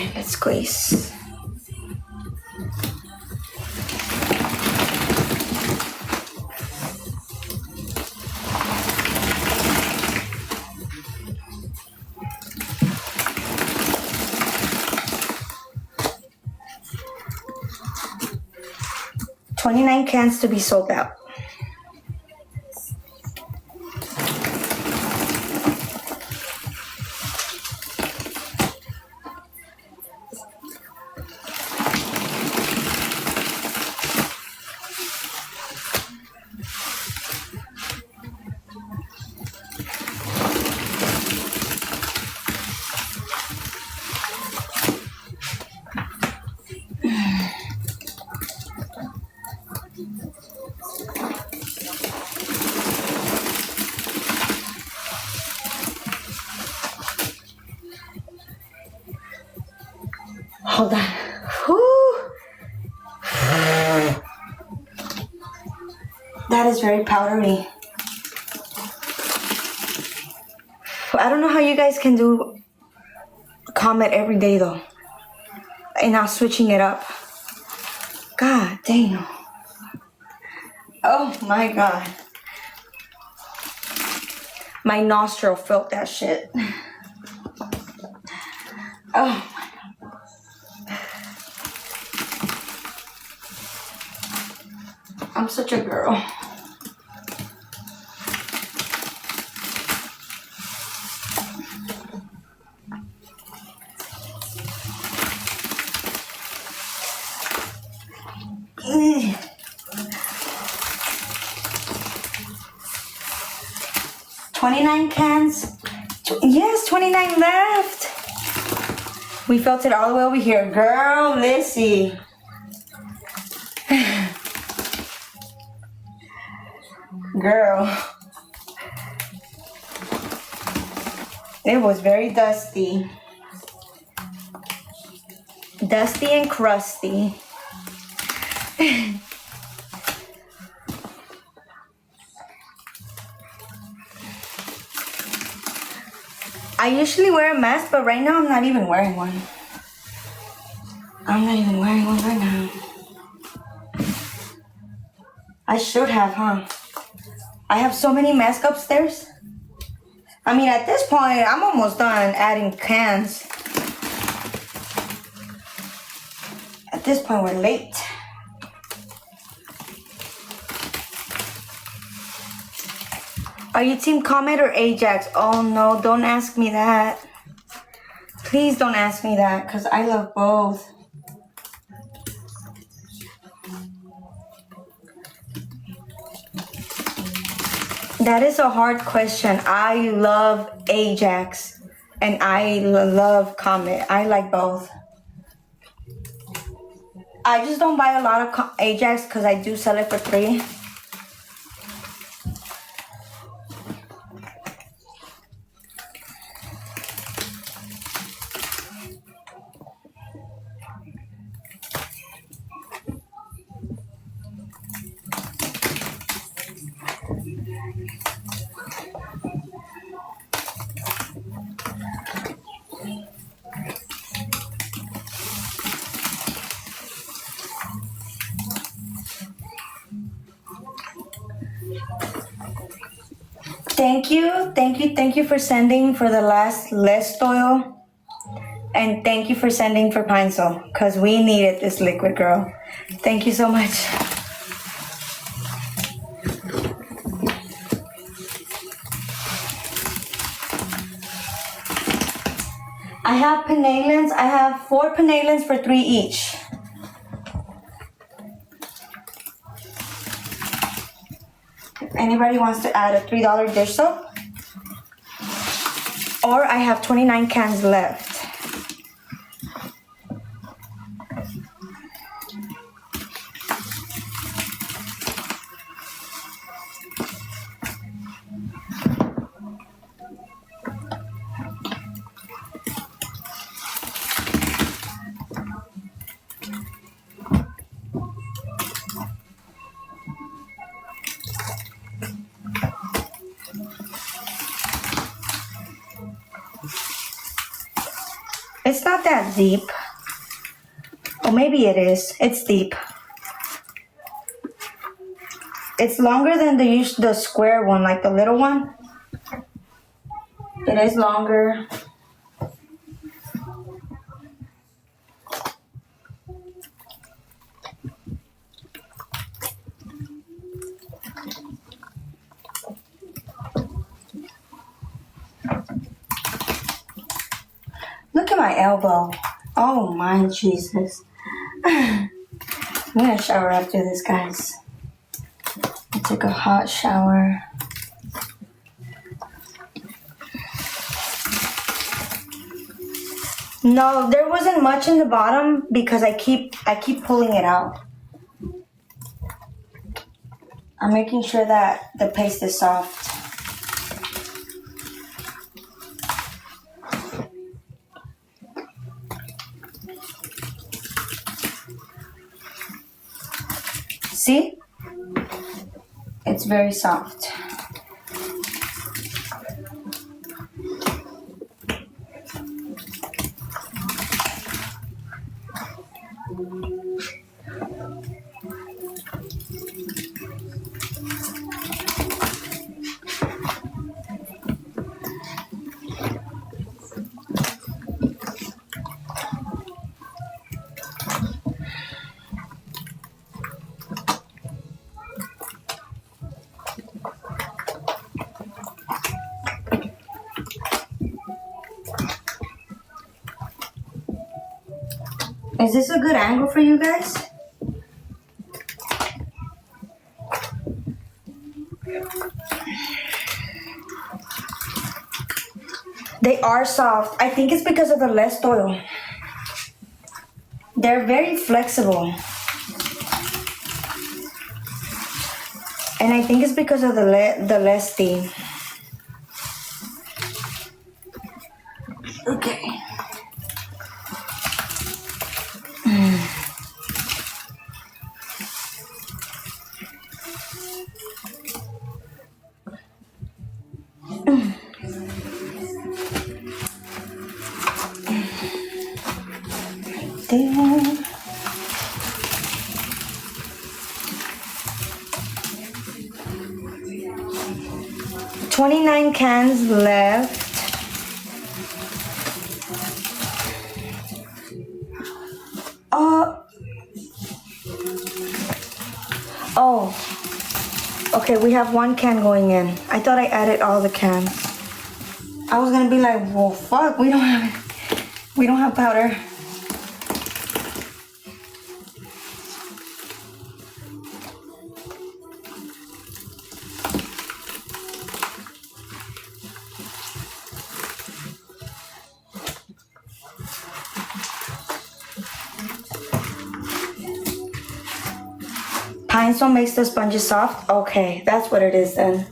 Alright, let's squeeze. $29 cans to be sold out. Hold on. Whew. That is very powdery. I don't know how you guys can do Comet every day though. And now switching it up. God damn. Oh my God. My nostril felt that shit. Oh. I'm such a girl. $29 cans. Yes, 29 left. We felt it all the way over here. Girl, let's see. Girl. It was very dusty. Dusty and crusty. I usually wear a mask, but right now I'm not even wearing one. I'm not even wearing one right now. I should have, huh? I have so many masks upstairs. I mean, at this point, I'm almost done adding cans. At this point, we're late. Are you Team Comet or Ajax? Oh no, don't ask me that. Please don't ask me that, because I love both. That is a hard question. I love Ajax and I love Comet. I like both. I just don't buy a lot of Ajax because I do sell it for $3. Thank you for sending for the last list oil. And thank you for sending for pinesol, because we needed this liquid, girl. Thank you so much. I have penalins. I have 4 penalins for $3 each. If anybody wants to add a $3 dish soap. Or I have 29 cans left. It's not that deep. Or maybe it is. It's deep. It's longer than the square one, like the little one. It is longer. Look at my elbow. Oh my Jesus. I'm gonna shower after this, guys. I took a hot shower. No, there wasn't much in the bottom because I keep pulling it out. I'm making sure that the paste is soft. See? It's very soft. Is this a good angle for you guys? They are soft. I think it's because of the less oil. They're very flexible. And I think it's because of the less steam. Okay. There. 29 cans left. Oh. Okay, we have one can going in. I thought I added all the cans. I was gonna be like, well, fuck, we don't have powder. Pinesol makes the sponges soft? Okay, that's what it is then.